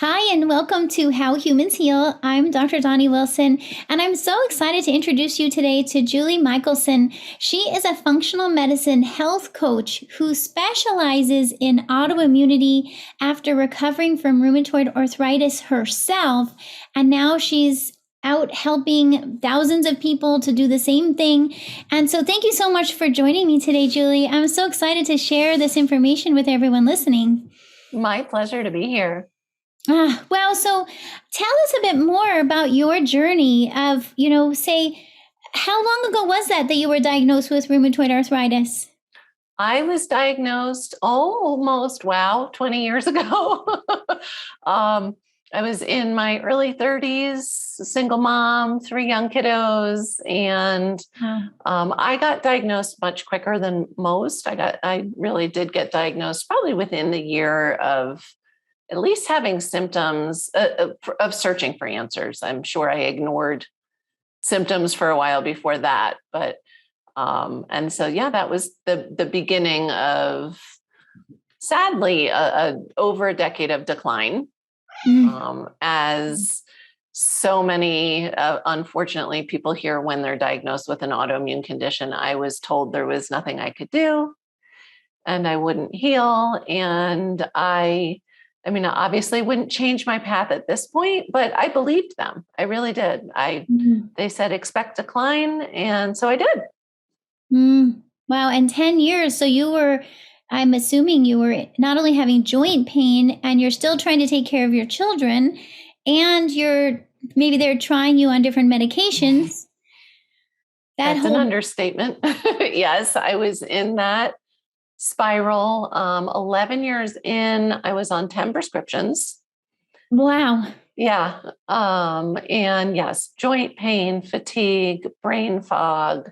Hi, and welcome to How Humans Heal. I'm Dr. Doni Wilson, and I'm so excited to introduce you today to Julie Michelson. She is a functional medicine health coach who specializes in autoimmunity after recovering from rheumatoid arthritis herself. And now she's out helping thousands of people to do the same thing. And so thank you so much for joining me today, Julie. I'm so excited to share this information with everyone listening. My pleasure to be here. So tell us a bit more about your journey of, say, how long ago was that you were diagnosed with rheumatoid arthritis? I was diagnosed almost, 20 years ago. I was in my early 30s, single mom, 3 young kiddos, and I got diagnosed much quicker than most. I really did get diagnosed probably within the year of at least having symptoms of searching for answers. I'm sure I ignored symptoms for a while before that, but that was the beginning of, sadly, over a decade of decline. As so many, unfortunately, people here when they're diagnosed with an autoimmune condition, I was told there was nothing I could do, and I wouldn't heal, and I obviously wouldn't change my path at this point, but I believed them. I really did. They said, expect decline. And so I did. Wow. And 10 years. So I'm assuming you were not only having joint pain and you're still trying to take care of your children, and maybe they're trying you on different medications. That's an understatement. Yes, I was in that spiral. 11 years in, I was on 10 prescriptions. Wow. Yeah. And yes, joint pain, fatigue, brain fog.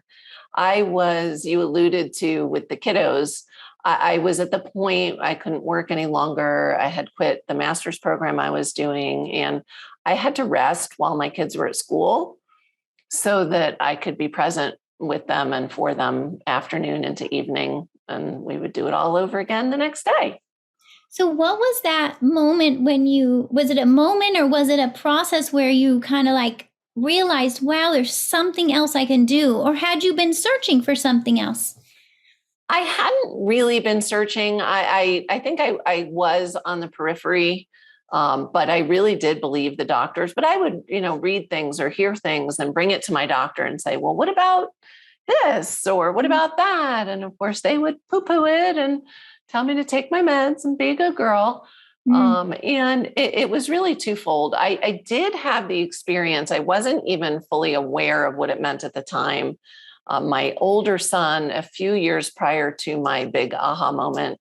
You alluded to with the kiddos, I was at the point I couldn't work any longer. I had quit the master's program I was doing, and I had to rest while my kids were at school so that I could be present with them and for them afternoon into evening. And we would do it all over again the next day. So what was that moment was it a moment or was it a process where you kind of realized, wow, there's something else I can do? Or had you been searching for something else? I hadn't really been searching. I think I was on the periphery, but I really did believe the doctors. But I would, read things or hear things and bring it to my doctor and say, well, what about this? Or what about that? And of course, they would poo-poo it and tell me to take my meds and be a good girl. And it was really twofold. I did have the experience. I wasn't even fully aware of what it meant at the time. My older son, a few years prior to my big aha moment,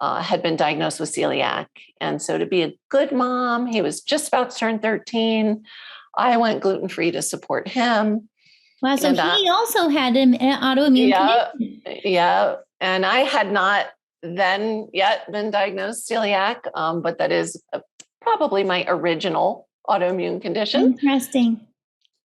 had been diagnosed with celiac. And so to be a good mom, he was just about to turn 13. I went gluten-free to support him. Wow, so he also had an autoimmune condition. Yeah, and I had not then yet been diagnosed celiac, but that is probably my original autoimmune condition. Interesting.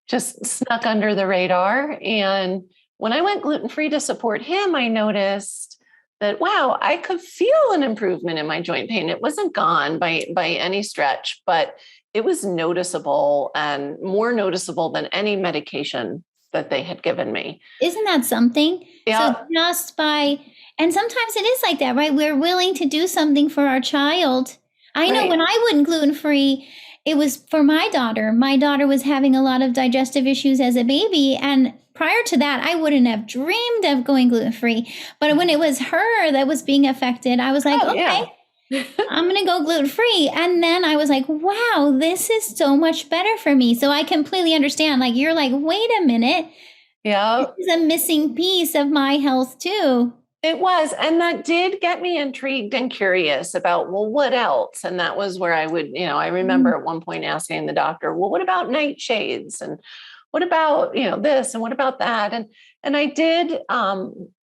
Just snuck under the radar. And when I went gluten-free to support him, I noticed that, wow, I could feel an improvement in my joint pain. It wasn't gone by any stretch, but it was noticeable and more noticeable than any medication that they had given me. Isn't that something? Yeah. So and sometimes it is like that, right? We're willing to do something for our child. I know when I went gluten-free, it was for my daughter. My daughter was having a lot of digestive issues as a baby. And prior to that, I wouldn't have dreamed of going gluten-free. But when it was her that was being affected, I was like, okay. I'm going to go gluten-free. And then I was like, wow, this is so much better for me. So I completely understand. You're like, wait a minute. Yeah. This is a missing piece of my health too. It was. And that did get me intrigued and curious about, well, what else? And that was where I would, I remember at one point asking the doctor, well, what about nightshades? And what about, this? And what about that? And I did,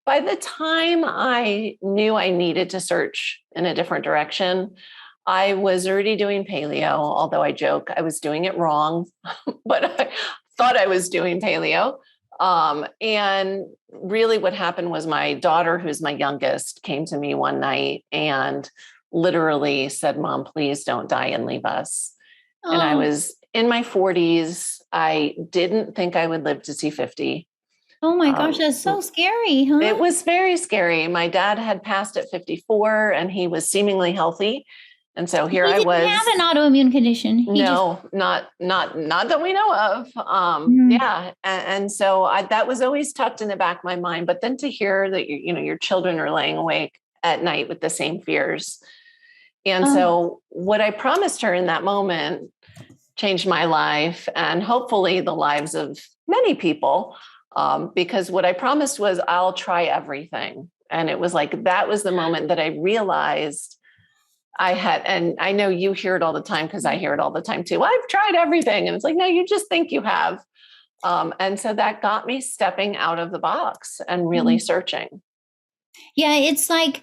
by the time I knew I needed to search in a different direction, I was already doing paleo, although I joke I was doing it wrong, but I thought I was doing paleo. And really what happened was my daughter, who's my youngest, came to me one night and literally said, Mom, please don't die and leave us. And I Oh, was in my 40s. I didn't think I would live to see 50. oh my gosh, that's so scary, It huh? was very scary. My dad had passed at 54 and he was seemingly healthy. And so here He I didn't have was. an autoimmune condition. He just, No, not that we know of. mm, Yeah. And so that was always tucked in the back of my mind. But then to hear that your children are laying awake at night with the same fears. And oh, so what I promised her in that moment changed my life and hopefully the lives of many people. Because what I promised was I'll try everything. And it was like, that was the moment that I realized I had, and I know you hear it all the time because I hear it all the time too. I've tried everything. And it's like, no, you just think you have. And so that got me stepping out of the box and really mm. searching. Yeah, it's like,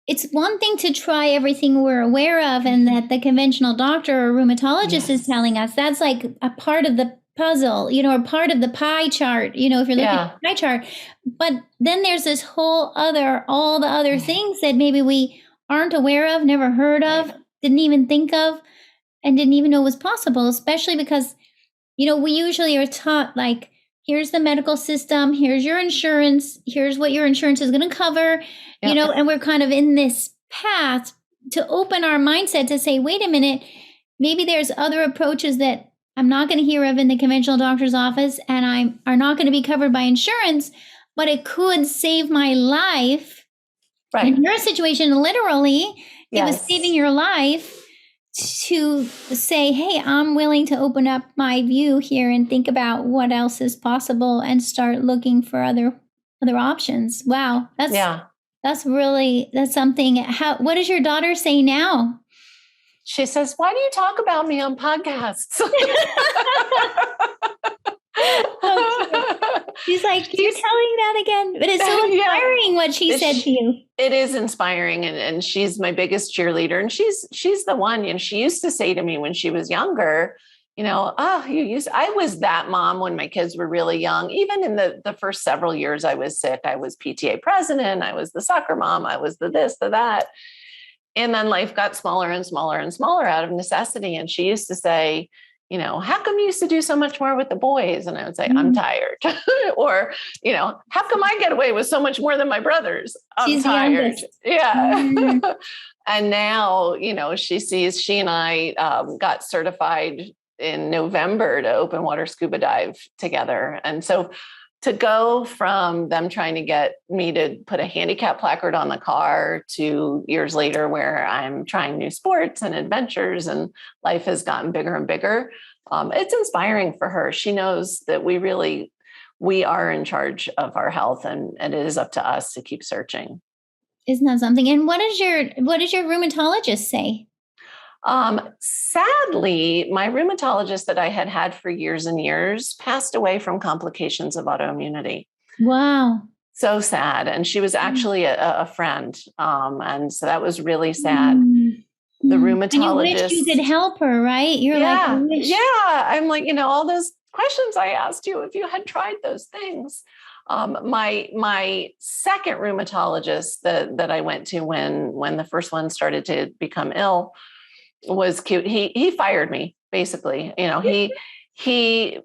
it's one thing to try everything we're aware of and that the conventional doctor or rheumatologist is Yes. telling us. That's like a part of the puzzle, or part of the pie chart, if you're looking at Yeah. the pie chart. But then there's this whole other, all the other things that maybe we aren't aware of, never heard of, Right. didn't even think of, and didn't even know was possible, especially because we usually are taught like, here's the medical system, here's your insurance, here's what your insurance is going to cover, Yep. and we're kind of in this path to open our mindset to say, wait a minute, maybe there's other approaches that I'm not going to hear of in the conventional doctor's office and are not going to be covered by insurance, but it could save my life. Right. In your situation, literally, it was saving Yes. your life to say, hey, I'm willing to open up my view here and think about what else is possible and start looking for other options. Wow, Yeah. that's something. What does your daughter say now? She says, why do you talk about me on podcasts? So cute. She's like, you're She's, telling that again, but it's so yeah. inspiring what she said to you. It is inspiring, and she's my biggest cheerleader. And she's the one. She used to say to me when she was younger, oh, I was that mom when my kids were really young. Even in the first several years I was sick, I was PTA president, I was the soccer mom, I was the this, the that. And then life got smaller and smaller and smaller out of necessity. And she used to say, how come you used to do so much more with the boys? And I would say, I'm Mm. tired. Or, how come I get away with so much more than my brothers? I'm She's the tired. youngest. Yeah. Mm. And now, she and I got certified in November to open water scuba dive together. And so to go from them trying to get me to put a handicap placard on the car to years later where I'm trying new sports and adventures and life has gotten bigger and bigger, it's inspiring for her. She knows that we are in charge of our health, and it is up to us to keep searching. Isn't that something? And what does your rheumatologist say? Sadly, my rheumatologist that I had for years and years passed away from complications of autoimmunity. Wow. So sad. And she was Mm. actually a friend. And so that was really sad. Mm. The Mm. And you wish you could rheumatologist. help her, right? You're like, I Yeah. wish. Yeah. I'm like, all those questions I asked you, if you had tried those things. My second rheumatologist that I went to when the first one started to become ill was cute. He fired me basically. He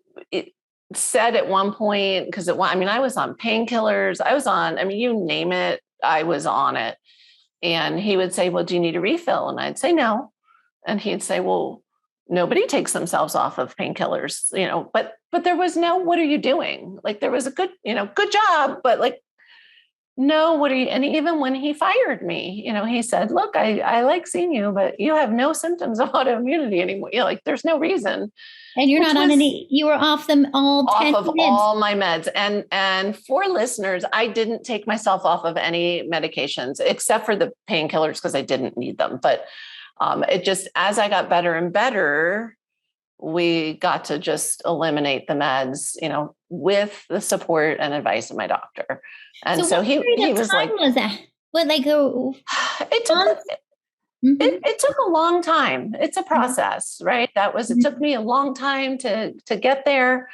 said at one point, because I was on painkillers, you name it, I was on it. And he would say, well, do you need a refill? And I'd say no. And he'd say, well, nobody takes themselves off of painkillers, but there was no, what are you doing? Like there was a good job, but like, no, what are you? And even when he fired me, he said, look, I like seeing you, but you have no symptoms of autoimmunity anymore. Like there's no reason, And you're which not on was any, you were off them all off 10 of minutes. all my meds. And for listeners, I didn't take myself off of any medications except for the painkillers because I didn't need them. But it just, as I got better and better, we got to just eliminate the meds, with the support and advice of my doctor. And So so what he period of was time like, was that? What, like a it took month? Mm-hmm. it took a long time. It's a process, right? It took me a long time to get there.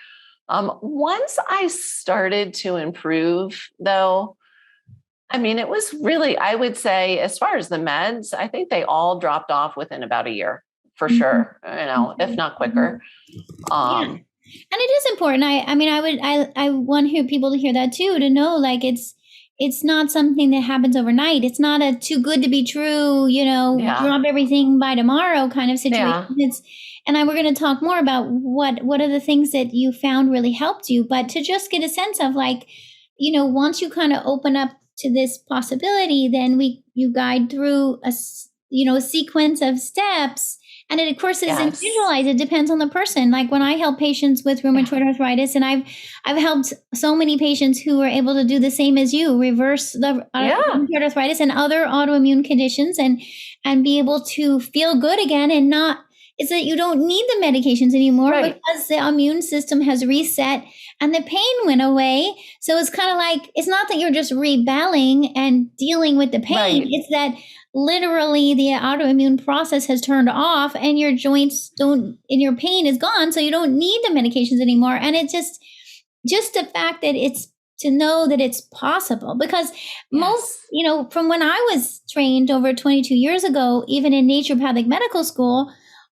Once I started to improve, though, I mean, it was really, I would say, as far as the meds, I think they all dropped off within about a year for Mhm. sure, if not Mhm. quicker. Yeah. Um, And it is important. I mean, I want people to hear that too, to know like it's not something that happens overnight. It's not a too good to be true, yeah, drop everything by tomorrow kind of situation. yeah, We're going to talk more about what are the things that you found really helped you, but to just get a sense of like, once you kind of open up to this possibility, then you guide through a sequence of steps, and it, of course, is yes, individualized. It depends on the person. Like when I help patients with yeah, rheumatoid arthritis, and I've helped so many patients who are able to do the same as you, reverse the yeah, rheumatoid arthritis and other autoimmune conditions, and be able to feel good again, and not. It's that you don't need the medications anymore right, because the immune system has reset and the pain went away. So it's kind of like, it's not that you're just rebelling and dealing with the pain. right. It's that literally the autoimmune process has turned off and your joints don't, and your pain is gone. So you don't need the medications anymore. And it's just the fact that it's, to know that it's possible, because most, Yes, from when I was trained over 22 years ago, even in naturopathic medical school,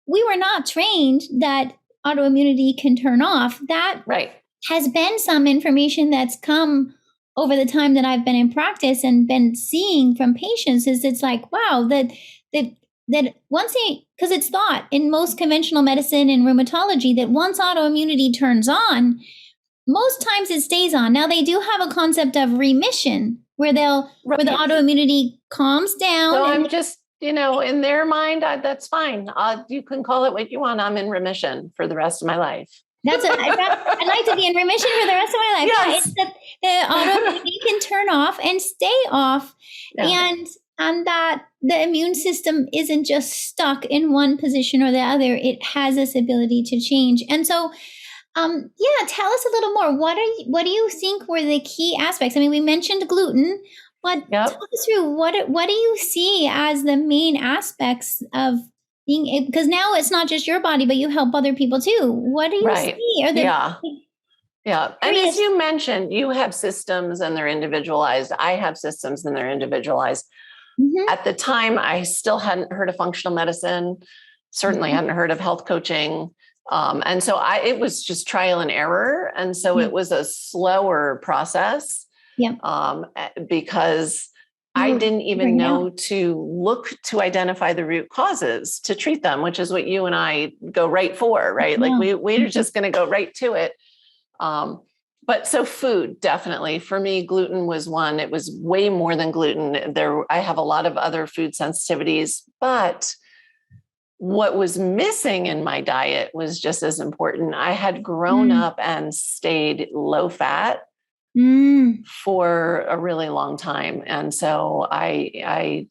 we were not trained that autoimmunity can turn off. That right. has been some information that's come over the time that I've been in practice and been seeing from patients. Is it's like, wow, that that once because it's thought in most conventional medicine and rheumatology that once autoimmunity turns on, most times it stays on. Now they do have a concept of remission where where the Right. autoimmunity calms down So and I'm just, in their mind, that's fine. You can call it what you want. I'm in remission for the rest of my life. I'd like to be in remission for the rest of my life. Yeah, it's Yes. that the autoimmunity can turn off and stay off, Yeah. and that the immune system isn't just stuck in one position or the other. It has this ability to change. And so, yeah, tell us a little more. What do you think were the key aspects? I mean, we mentioned gluten, but Yep. talk us through what do you see as the main aspects of being, because now it's not just your body, but you help other people too. What do you Right. see are the Yeah. Yeah. And as areas? you mentioned, you have systems and they're individualized. I have systems and they're individualized. Mhm, At the time, I still hadn't heard of functional medicine, certainly mhm, hadn't heard of health coaching. And so it was just trial and error. And so yeah, it was a slower process, yeah. because I You were didn't even figuring it out. know to look to identify the root causes to treat them, which is what you and I go right for, right? Like Yeah. we're just going to go right to it. Um, but so food, definitely for me, gluten was one. It was way more than gluten. I have a lot of other food sensitivities, but what was missing in my diet was just as important. I had grown Mm, up and stayed low fat mm, for a really long time. And so I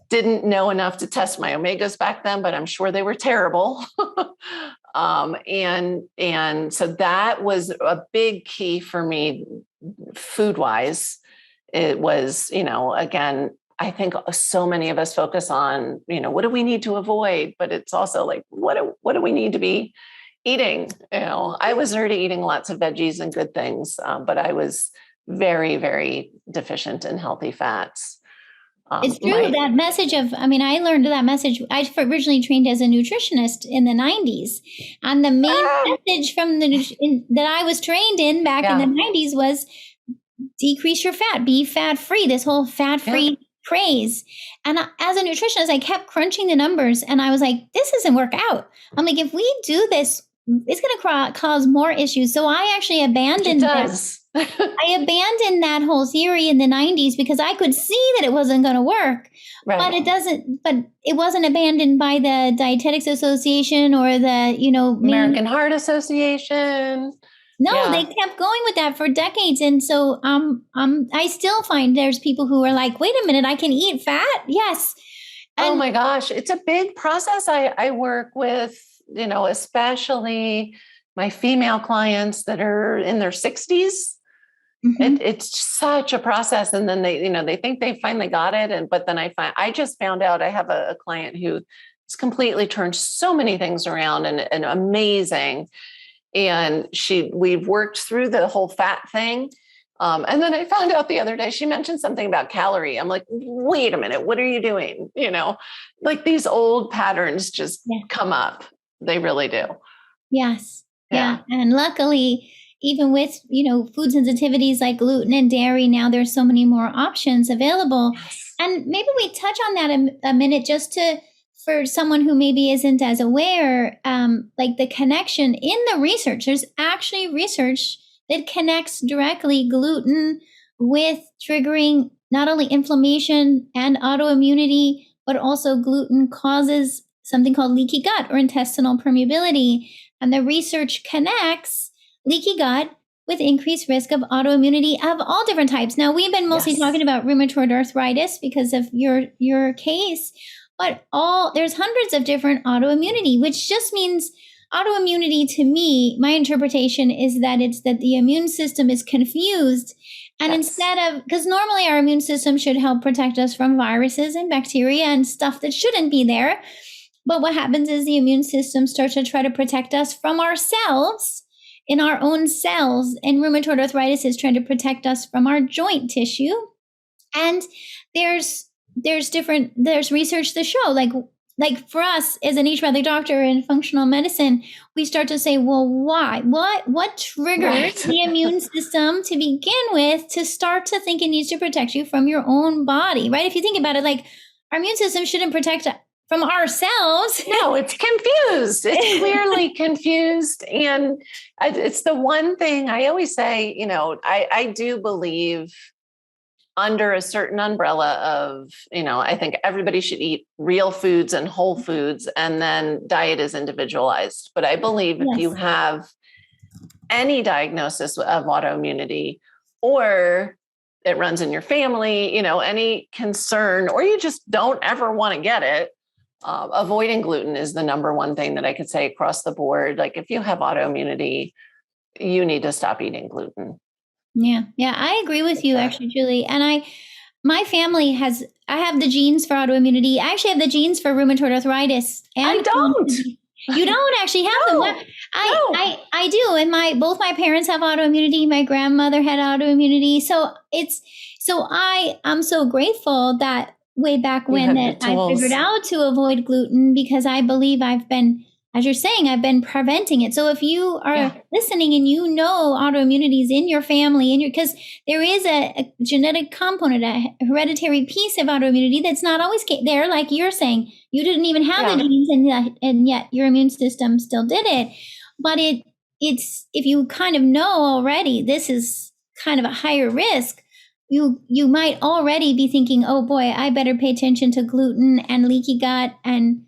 didn't know enough to test my omegas back then, but I'm sure they were terrible. And so that was a big key for me, food wise. It was, again, I think so many of us focus on, what do we need to avoid? But it's also like, what do we need to be eating? I was already eating lots of veggies and good things, but I was very, very deficient in healthy fats. it's true, My that message of, I mean, I learned that message. I originally trained as a nutritionist in the 90s. And the main message from that I was trained in back in the yeah, 90s was decrease your fat, be fat free, this whole fat yeah. free craze. And as a nutritionist, I kept crunching the numbers and I was like, this doesn't work out. I'm like, if we do this, it's going to cause more issues. So I actually It abandoned that. does. I abandoned that whole theory in the 90s because I could see that it wasn't going to work. Right. But it wasn't abandoned by the Dietetics Association or the, main. American Heart Association. No, they Yeah. kept going with that for decades. And so I still find there's people who are like, wait a minute, I can eat fat? Yes. Oh And my gosh. It's a big process. I work with, especially my female clients that are in their 60s. mhm, It's such a process. And then they think they finally got it. But then I just found out I have a client who has completely turned so many things around and amazing. And we've worked through the whole fat thing. And then I found out the other day, she mentioned something about calorie. I'm like, wait a minute, what are you doing? Like these old patterns just come up. They really do. Yes. Yeah. And luckily, even with, food sensitivities like gluten and dairy, now there's so many more options available. Yes. And maybe we touch on that a minute just for someone who maybe isn't as aware, like the connection in the research. There's actually research that connects directly gluten with triggering not only inflammation and autoimmunity, but also gluten causes something called leaky gut or intestinal permeability. And the research connects leaky gut with increased risk of autoimmunity of all different types. Now, we've been mostly talking about rheumatoid arthritis because of your case, but there's hundreds of different autoimmunity, which just means autoimmunity to me, my interpretation is that it's that the immune system is confused. And instead of, because normally our immune system should help protect us from viruses and bacteria and stuff that shouldn't be there. But what happens is the immune system starts to try to protect us from ourselves in our own cells. And rheumatoid arthritis is trying to protect us from our joint tissue. And there's research to show, like for us as an naturopathic doctor in functional medicine, we start to say, well, why? What triggers the immune system to begin with to start to think it needs to protect you from your own body, right? If you think about it, like our immune system shouldn't protect from ourselves. No, it's confused. It's clearly confused. And it's the one thing I always say, I do believe under a certain umbrella of, I think everybody should eat real foods and whole foods, and then diet is individualized. But I believe if you have any diagnosis of autoimmunity, or it runs in your family, any concern, or you just don't ever want to get it, avoiding gluten is the number one thing that I could say across the board. Like if you have autoimmunity, you need to stop eating gluten. Yeah, I agree with you, actually, Julie. And my family I have the genes for autoimmunity. I actually have the genes for rheumatoid arthritis. And I don't. You don't actually have them. I do. And both my parents have autoimmunity. My grandmother had autoimmunity. So I'm so grateful that way back when that I figured out to avoid gluten, because I believe I've been, as you're saying, I've been preventing it. So if you are listening and autoimmunity is in your family, because there is a genetic component, a hereditary piece of autoimmunity that's not always there, like you're saying, you didn't even have the genes, and yet your immune system still did it. But it's if you kind of know already this is kind of a higher risk, you might already be thinking, oh boy, I better pay attention to gluten and leaky gut and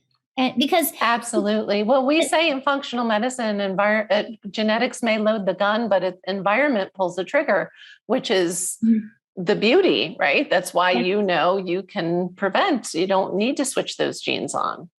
because absolutely. Well, we say in functional medicine, genetics may load the gun, but environment pulls the trigger, which is the beauty, right? That's why you can prevent. You don't need to switch those genes on.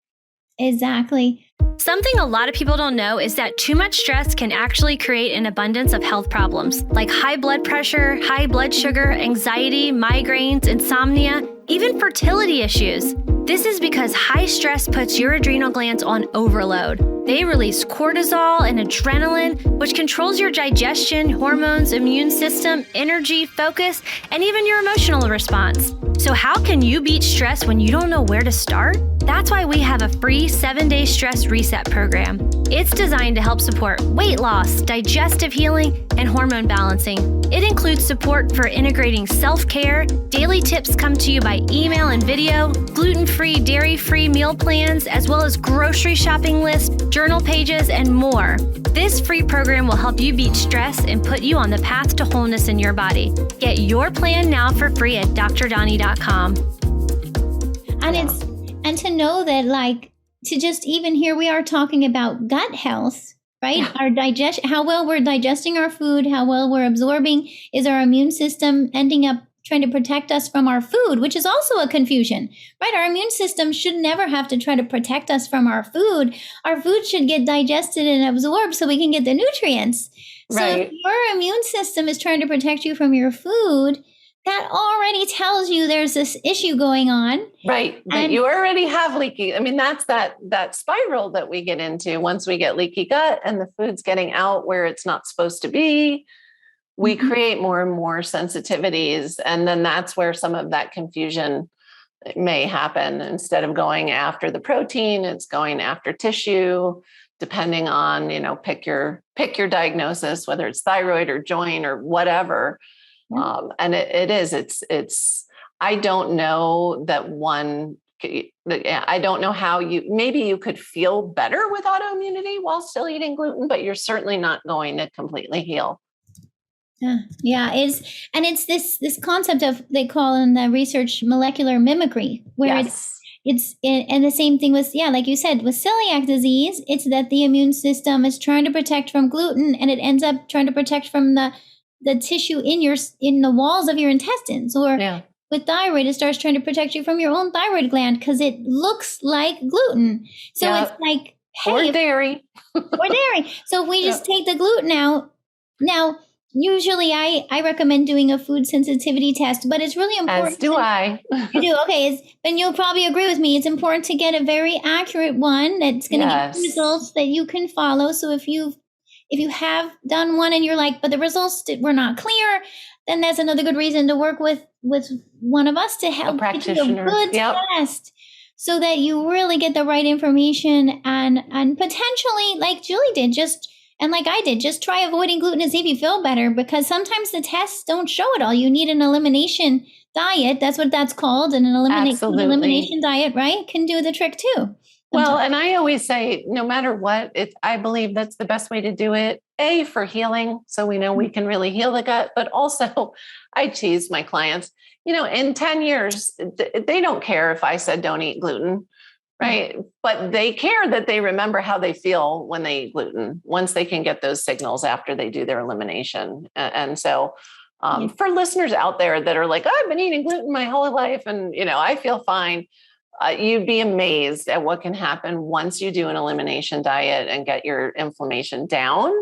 Exactly. Something a lot of people don't know is that too much stress can actually create an abundance of health problems like high blood pressure, high blood sugar, anxiety, migraines, insomnia, even fertility issues. This is because high stress puts your adrenal glands on overload. They release cortisol and adrenaline, which controls your digestion, hormones, immune system, energy, focus, and even your emotional response. So how can you beat stress when you don't know where to start? That's why we have a free 7-day stress reset program. It's designed to help support weight loss, digestive healing, and hormone balancing. It includes support for integrating self-care, daily tips come to you by email and video, gluten-free, dairy-free meal plans, as well as grocery shopping lists, journal pages, and more. This free program will help you beat stress and put you on the path to wholeness in your body. Get your plan now for free at drdoni.com. And to know that, like, to just even here we are talking about gut health, right? Yeah. Our digestion, how well we're digesting our food, how well we're absorbing. Is our immune system ending up trying to protect us from our food, which is also a confusion, right? Our immune system should never have to try to protect us from our food. Our food should get digested and absorbed so we can get the nutrients. So if your immune system is trying to protect you from your food, that already tells you there's this issue going on. Right. But you already have leaky. I mean, that's that spiral that we get into once we get leaky gut and the food's getting out where it's not supposed to be. we create more and more sensitivities. And then that's where some of that confusion may happen. Instead of going after the protein, it's going after tissue, depending on, pick your diagnosis, whether it's thyroid or joint or whatever. Yeah. And it's, I don't know that I don't know how maybe you could feel better with autoimmunity while still eating gluten, but you're certainly not going to completely heal. Yeah, it's this concept of, they call in the research, molecular mimicry, where yes. and the same thing with, like you said, with celiac disease, it's that the immune system is trying to protect from gluten, and it ends up trying to protect from the tissue in the walls of your intestines. Or with thyroid, it starts trying to protect you from your own thyroid gland because it looks like gluten. So it's like, hey, or dairy. So if we just take the gluten out, now, usually I recommend doing a food sensitivity test, but it's really important. As do I. You do? Okay. And you'll probably agree with me. It's important to get a very accurate one that's going to give you results that you can follow. So if you have done one and you're like, but the results were not clear, then that's another good reason to work with one of us to help get you a good test, so that you really get the right information and potentially, like Julie did, and like I did, just try avoiding gluten and see if you feel better, because sometimes the tests don't show it all. You need an elimination diet. That's what that's called. And an elimination diet, right, can do the trick too. Sometimes. Well, and I always say, no matter what, I believe that's the best way to do it. A, for healing, so we know we can really heal the gut. But also, I tease my clients, in 10 years, they don't care if I said don't eat gluten. Right. But they care that they remember how they feel when they eat gluten, once they can get those signals after they do their elimination. And so for listeners out there that are like, I've been eating gluten my whole life and, I feel fine. You'd be amazed at what can happen once you do an elimination diet and get your inflammation down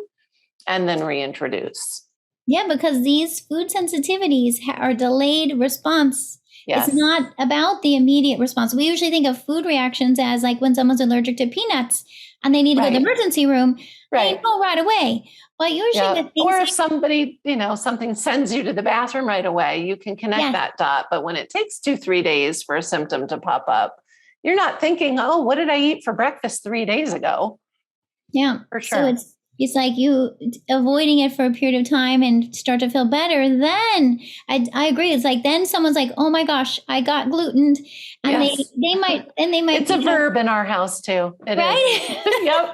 and then reintroduce. Yeah, because these food sensitivities are delayed response. Yes. It's not about the immediate response. We usually think of food reactions as like when someone's allergic to peanuts and they need to go to the emergency room, they know right away. But usually or if somebody, something sends you to the bathroom right away, you can connect that dot. But when it takes 2-3 days for a symptom to pop up, you're not thinking, oh, what did I eat for breakfast 3 days ago? Yeah, for sure. So it's like you avoiding it for a period of time and start to feel better. Then I agree. It's like, then someone's like, oh my gosh, I got gluten. And they might. It's a verb in our house too. It right? Yep.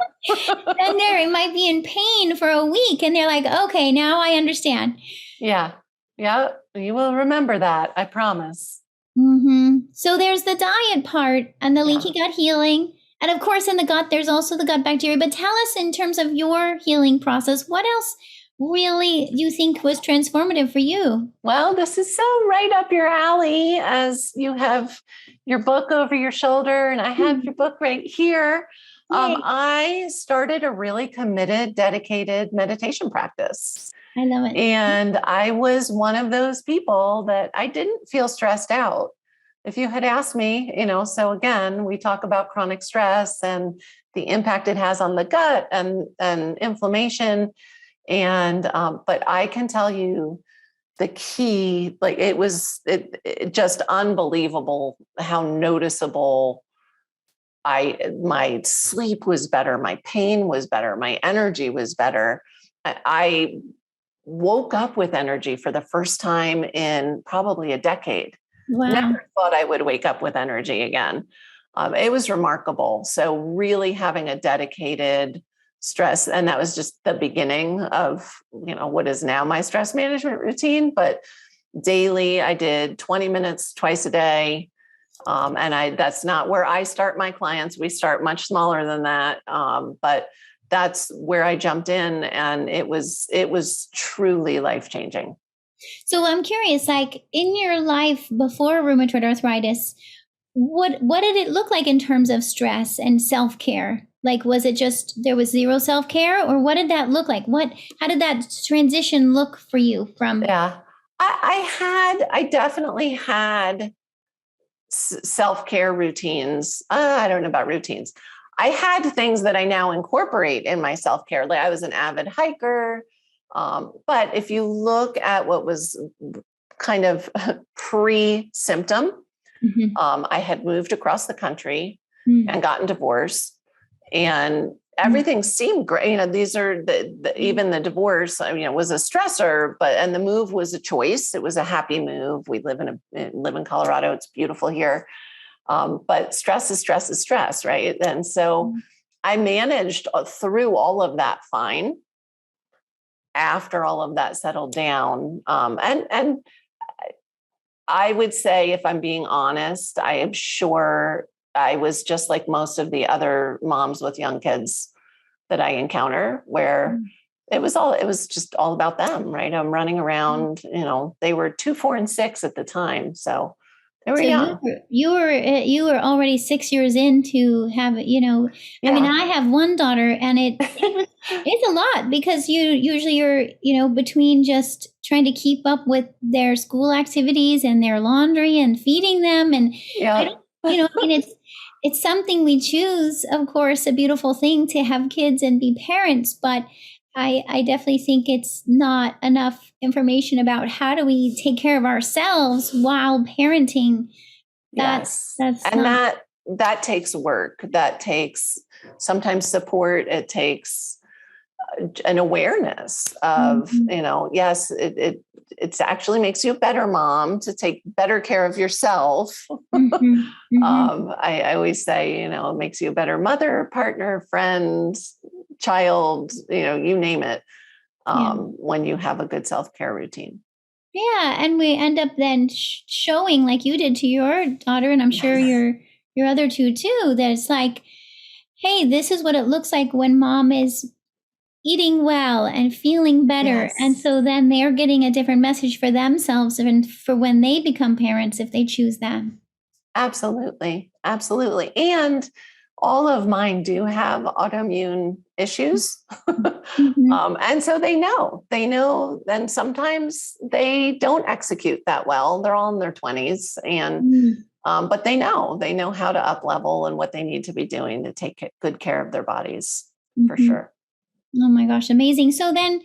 And they might be in pain for a week and they're like, okay, now I understand. Yeah. Yeah. You will remember that. I promise. Mm-hmm. So there's the diet part and the leaky gut healing. And of course, in the gut, there's also the gut bacteria. But tell us, in terms of your healing process, what else really you think was transformative for you? Well, this is so right up your alley, as you have your book over your shoulder and I have your book right here. I started a really committed, dedicated meditation practice. I love it. And I was one of those people that I didn't feel stressed out. If you had asked me, so again, we talk about chronic stress and the impact it has on the gut and inflammation. And, but I can tell you the key, like it just unbelievable how noticeable my sleep was better. My pain was better. My energy was better. I woke up with energy for the first time in probably a decade. Wow. Never thought I would wake up with energy again. It was remarkable. So really having a dedicated stress, and that was just the beginning of, what is now my stress management routine. But daily, I did 20 minutes twice a day. And that's not where I start my clients. We start much smaller than that. But that's where I jumped in, and it was truly life-changing. So I'm curious, like in your life before rheumatoid arthritis, what did it look like in terms of stress and self-care? Like, was it just, there was zero self-care, or what did that look like? How did that transition look for you from? Yeah, I definitely had self-care routines. I don't know about routines. I had things that I now incorporate in my self-care. Like I was an avid hiker. But if you look at what was kind of pre-symptom, I had moved across the country and gotten divorced, and everything seemed great. These are even the divorce, was a stressor, and the move was a choice. It was a happy move. We live in Colorado. It's beautiful here. But stress is stress, right? And so I managed through all of that fine. After all of that settled down, and I would say, if I'm being honest, I am sure I was just like most of the other moms with young kids that I encounter, where it was just all about them, right? I'm running around, they were 2, 4, and 6 at the time. So they were young. You were already 6 years into have, Yeah. I mean, I have one daughter, and it's a lot, because you're, between just trying to keep up with their school activities and their laundry and feeding them. And it's something we choose, of course, a beautiful thing to have kids and be parents, but I definitely think it's not enough information about how do we take care of ourselves while parenting. That takes work. That takes sometimes support. It takes an awareness of, yes, it actually makes you a better mom to take better care of yourself. I always say, it makes you a better mother, partner, friend, child, you name it, when you have a good self-care routine. Yeah. And we end up then showing, like you did to your daughter, and I'm sure your other two too, that it's like, hey, this is what it looks like when mom is eating well and feeling better. Yes. And so then they're getting a different message for themselves and for when they become parents, if they choose that. Absolutely. Absolutely. And all of mine do have autoimmune issues. And so they know, and sometimes they don't execute that well. They're all in their 20s, and but they know how to up level and what they need to be doing to take good care of their bodies, for sure. Oh my gosh, amazing. So then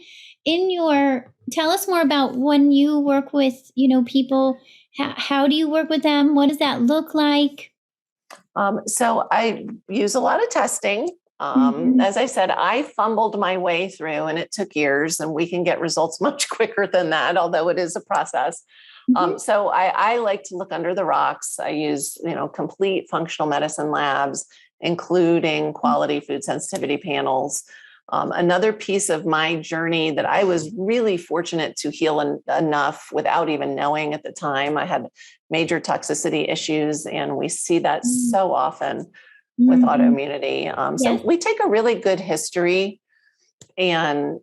tell us more about when you work with, people, how do you work with them? What does that look like? So I use a lot of testing. As I said, I fumbled my way through, and it took years, and we can get results much quicker than that, although it is a process. So I like to look under the rocks. I use, complete functional medicine labs, including quality food sensitivity panels. Another piece of my journey that I was really fortunate to heal enough without even knowing at the time. I had major toxicity issues, and we see that so often with autoimmunity. So we take a really good history, and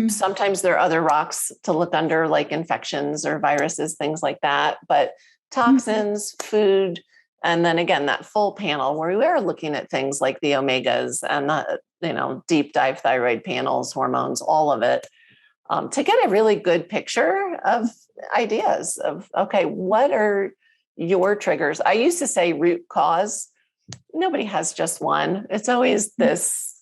sometimes there are other rocks to look under, like infections or viruses, things like that. But toxins, food, and then again, that full panel where we are looking at things like the omegas and the, deep dive thyroid panels, hormones, all of it, to get a really good picture of ideas of, okay, what are your triggers? I used to say root cause. Nobody has just one. It's always this,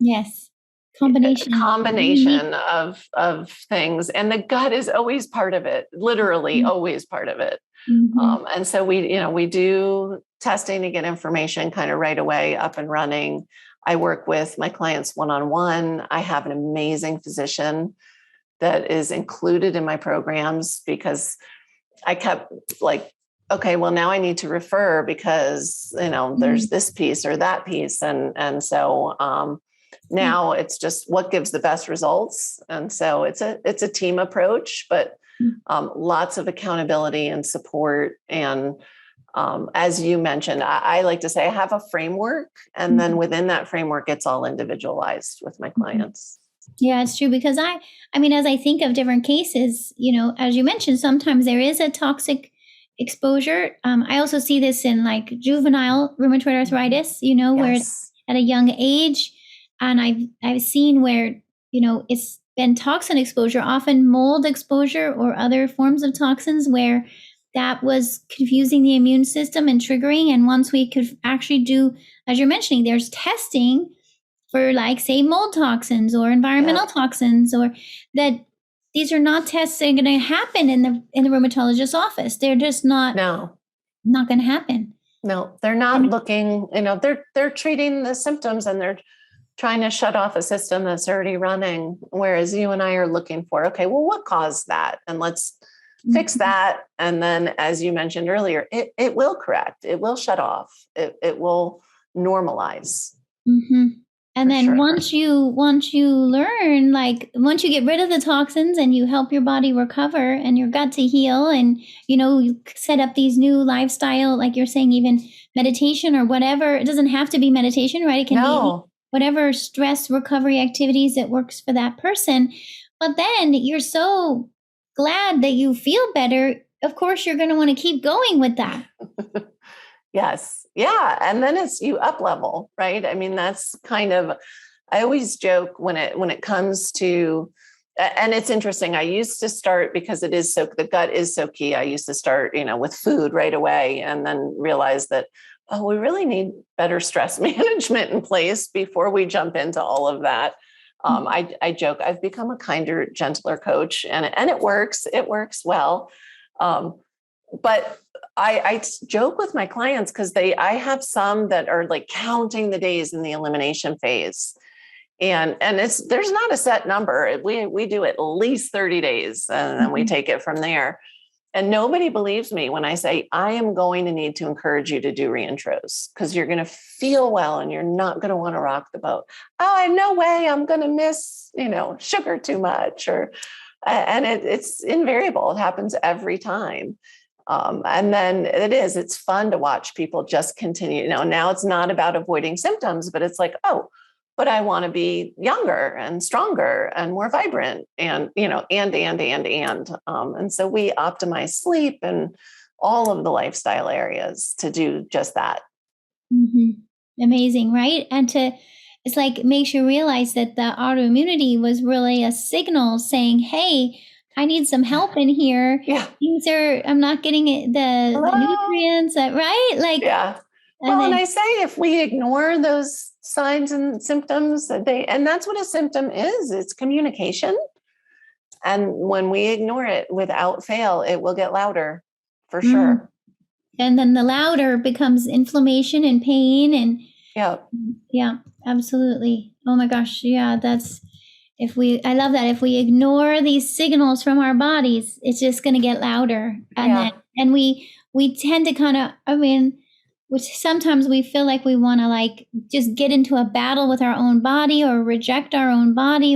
Yes. Combination of things. And the gut is always part of it, literally always part of it. And so we do testing to get information kind of right away up and running. I work with my clients one-on-one. I have an amazing physician that is included in my programs, because I kept like, okay, well, now I need to refer because, there's this piece or that piece. And so now it's just what gives the best results. And so it's a team approach, but lots of accountability and support. And as you mentioned, I like to say I have a framework, and then within that framework, it's all individualized with my clients. Yeah, it's true, because I mean, as I think of different cases, as you mentioned, sometimes there is a toxic exposure. I also see this in like juvenile rheumatoid arthritis, where it's at a young age. And I've seen where, it's been toxin exposure, often mold exposure or other forms of toxins, where that was confusing the immune system and triggering. And once we could actually do, as you're mentioning, there's testing for like, say, mold toxins or environmental toxins, or that these are not tests that are going to happen in the rheumatologist's office. They're just not going to happen. No, they're not looking, they're treating the symptoms and they're trying to shut off a system that's already running. Whereas you and I are looking for, okay, well, what caused that? And let's fix that. And then, as you mentioned earlier, it will correct. It will shut off. It will normalize. Mm-hmm. And then once you learn, like once you get rid of the toxins and you help your body recover and your gut to heal, and you set up these new lifestyle, like you're saying, even meditation or whatever. It doesn't have to be meditation, right? It can be whatever stress recovery activities that works for that person. But then you're so glad that you feel better. Of course, you're going to want to keep going with that. Yes. Yeah. And then it's you up level, right? I mean, that's kind of, I always joke when it comes to, and it's interesting. I used to start, because the gut is so key. I used to start, with food right away, and then realize that, we really need better stress management in place before we jump into all of that. I joke, I've become a kinder, gentler coach, and it works. It works well. But I joke with my clients, because I have some that are like counting the days in the elimination phase. And there's not a set number. We do at least 30 days, and then we take it from there. And nobody believes me when I say, I am going to need to encourage you to do reintros, because you're going to feel well and you're not going to want to rock the boat. Oh, no way I'm going to miss, sugar too much, and it's invariable. It happens every time. And then it's fun to watch people just continue. Now it's not about avoiding symptoms, but it's like, but I want to be younger and stronger and more vibrant, and and so we optimize sleep and all of the lifestyle areas to do just that. Mm-hmm. Amazing, right? And it's like, makes you realize that the autoimmunity was really a signal saying, hey, I need some help in here. Yeah. I'm not getting the nutrients, right? Like, yeah. Well, and I say, if we ignore those signs and symptoms, and that's what a symptom is. It's communication. And when we ignore it without fail, it will get louder for sure. And then the louder becomes inflammation and pain. And yeah, absolutely. Oh my gosh. Yeah. I love that. If we ignore these signals from our bodies, it's just going to get louder. And we tend to kind of, which sometimes we feel like we want to like just get into a battle with our own body or reject our own body,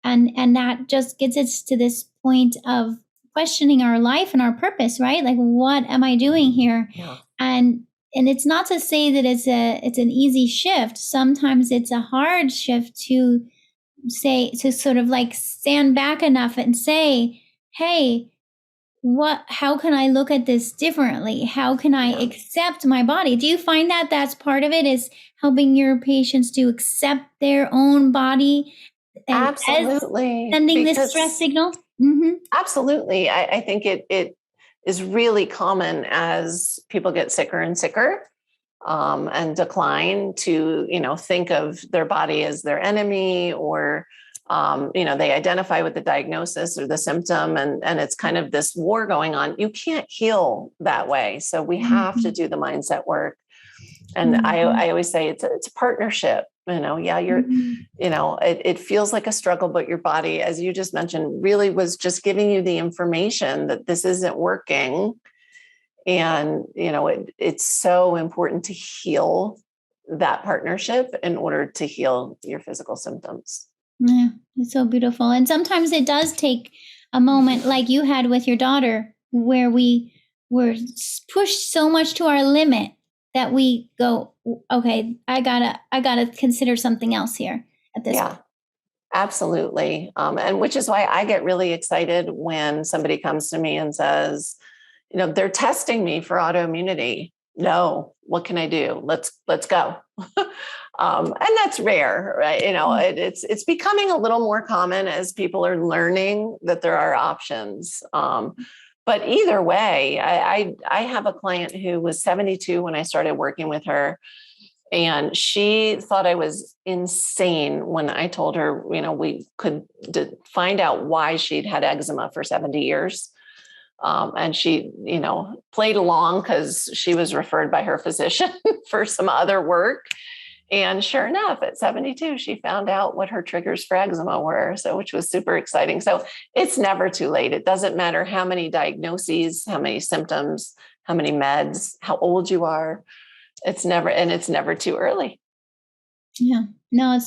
and that just gets us to this point of questioning our life and our purpose, right? Like, what am I doing here? Yeah. And it's not to say that it's an easy shift. Sometimes it's a hard shift to sort of like stand back enough and say, hey, how can I look at this differently? How can I accept my body? Do you find that that's part of it, is helping your patients to accept their own body? Absolutely. Sending this stress signal? Mm-hmm. Absolutely. I think it is really common as people get sicker and sicker, and decline to, think of their body as their enemy, or they identify with the diagnosis or the symptom, and it's kind of this war going on. You can't heal that way. So we have to do the mindset work. And I always say it's a partnership. It feels like a struggle, but your body, as you just mentioned, really was just giving you the information that this isn't working. And, it's so important to heal that partnership in order to heal your physical symptoms. Yeah, it's so beautiful. And sometimes it does take a moment like you had with your daughter, where we were pushed so much to our limit that we go, okay, I gotta consider something else here at this point. Absolutely. And which is why I get really excited when somebody comes to me and says, they're testing me for autoimmunity. No, what can I do? Let's go. And that's rare, right? It's becoming a little more common as people are learning that there are options. But either way, I have a client who was 72 when I started working with her, And she thought I was insane when I told her, we could find out why she'd had eczema for 70 years. And she, played along because she was referred by her physician for some other work. And sure enough, at 72, she found out what her triggers for eczema were. So, which was super exciting. So it's never too late. It doesn't matter how many diagnoses, how many symptoms, how many meds, how old you are. It's never too early. Yeah, no,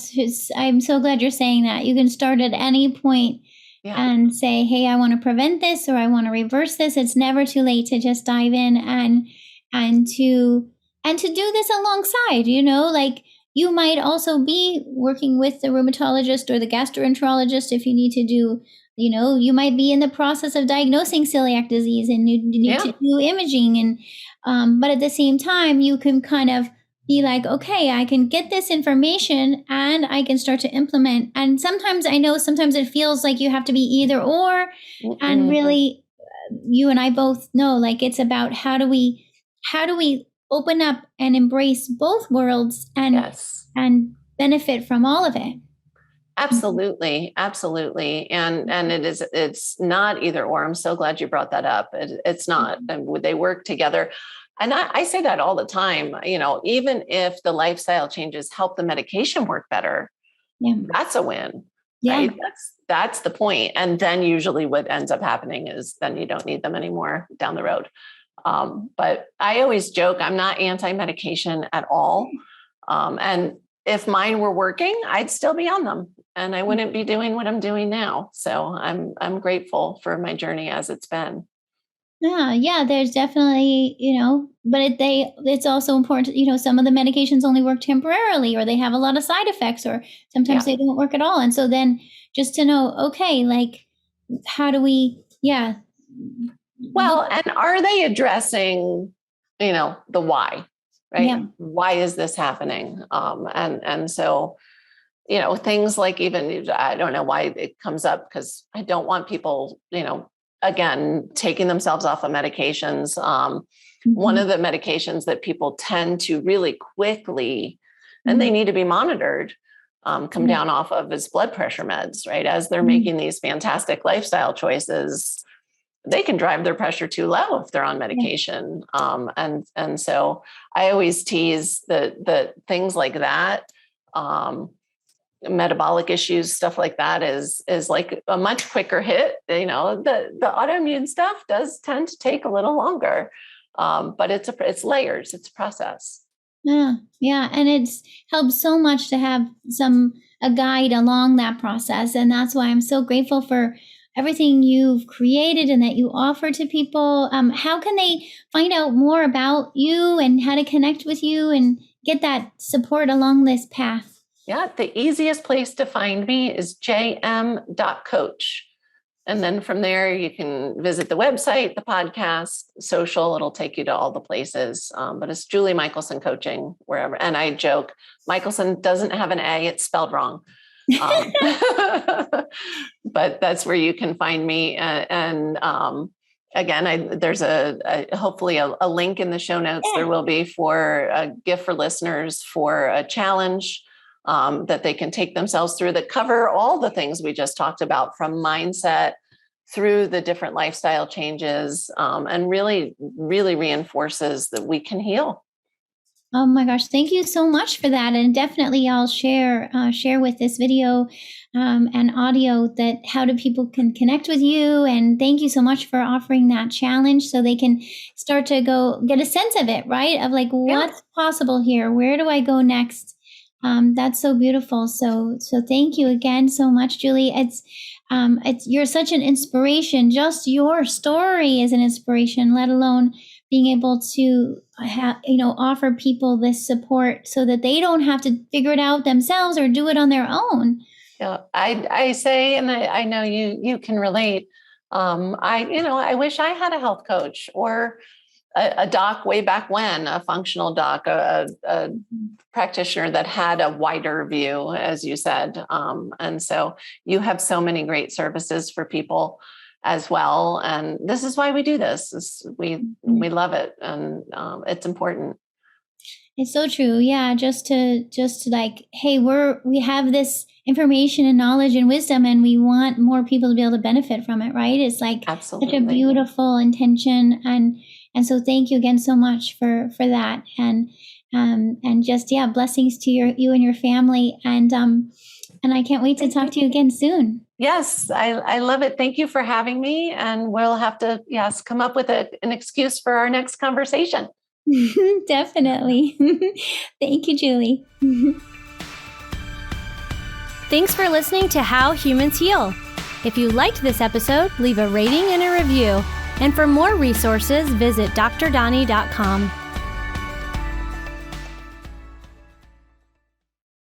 I'm so glad you're saying that. You can start at any point and say, hey, I want to prevent this, or I want to reverse this. It's never too late to just dive in and to do this alongside, like you might also be working with the rheumatologist or the gastroenterologist if you need to do, you might be in the process of diagnosing celiac disease and you need to do imaging. And but at the same time, you can kind of be like, okay, I can get this information and I can start to implement. And sometimes it feels like you have to be either or. Mm-hmm. And really, you and I both know, like, it's about how do we open up and embrace both worlds and benefit from all of it. Absolutely. Absolutely. And it's not either or. I'm so glad you brought that up. It's not, and they work together. And I say that all the time, even if the lifestyle changes help the medication work better, that's a win. Yeah. Right? That's the point. And then usually what ends up happening is then you don't need them anymore down the road. But I always joke, I'm not anti-medication at all. And if mine were working, I'd still be on them and I wouldn't be doing what I'm doing now. So I'm grateful for my journey as it's been. Yeah, there's definitely, but it's also important, some of the medications only work temporarily, or they have a lot of side effects, or sometimes they don't work at all. And so then just to know, okay, like, how do we, Well, and are they addressing, the why, right? Yeah. Why is this happening? And so, things like, even, I don't know why it comes up, because I don't want people, again, taking themselves off of medications. One of the medications that people tend to really quickly, and they need to be monitored, come down off of is blood pressure meds, right? As they're making these fantastic lifestyle choices, they can drive their pressure too low if they're on medication. And so I always tease that things like that, metabolic issues, stuff like that is like a much quicker hit. The autoimmune stuff does tend to take a little longer, but it's layers, it's a process. Yeah. And it's helped so much to have a guide along that process. And that's why I'm so grateful for everything you've created and that you offer to people. How can they find out more about you and how to connect with you and get that support along this path? Yeah, the easiest place to find me is jm.coach. And then from there, you can visit the website, the podcast, social. It'll take you to all the places. But it's Julie Michelson Coaching, wherever. And I joke, Michelson doesn't have an A, it's spelled wrong. But that's where you can find me. And again, there's hopefully a link in the show notes. There will be for a gift for listeners for a challenge that they can take themselves through, that cover all the things we just talked about, from mindset through the different lifestyle changes, and really, really reinforces that we can heal. Oh my gosh, thank you so much for that. And definitely I'll share with this video and audio that how do people can connect with you. And thank you so much for offering that challenge so they can start to go get a sense of it, right? Of like, what's possible here? Where do I go next? That's so beautiful. So thank you again so much, Julie. It's you're such an inspiration. Just your story is an inspiration, let alone being able to offer people this support so that they don't have to figure it out themselves or do it on their own. Yeah, I say, and I know you can relate. I wish I had a health coach or a doc way back when, a functional doc, a practitioner that had a wider view, as you said. And so you have so many great services for people as well. And this is why we do this. We love it. And it's important. It's so true. Yeah. Just to like, hey, we have this information and knowledge and wisdom, and we want more people to be able to benefit from it. Right. It's like Absolutely. such a beautiful intention. And so thank you again so much for that. And just, yeah, blessings to you and your family. And I can't wait to talk to you again soon. Yes, I love it. Thank you for having me. And we'll have to, yes, come up with an excuse for our next conversation. Definitely. Thank you, Julie. Thanks for listening to How Humans Heal. If you liked this episode, leave a rating and a review. And for more resources, visit drdoni.com.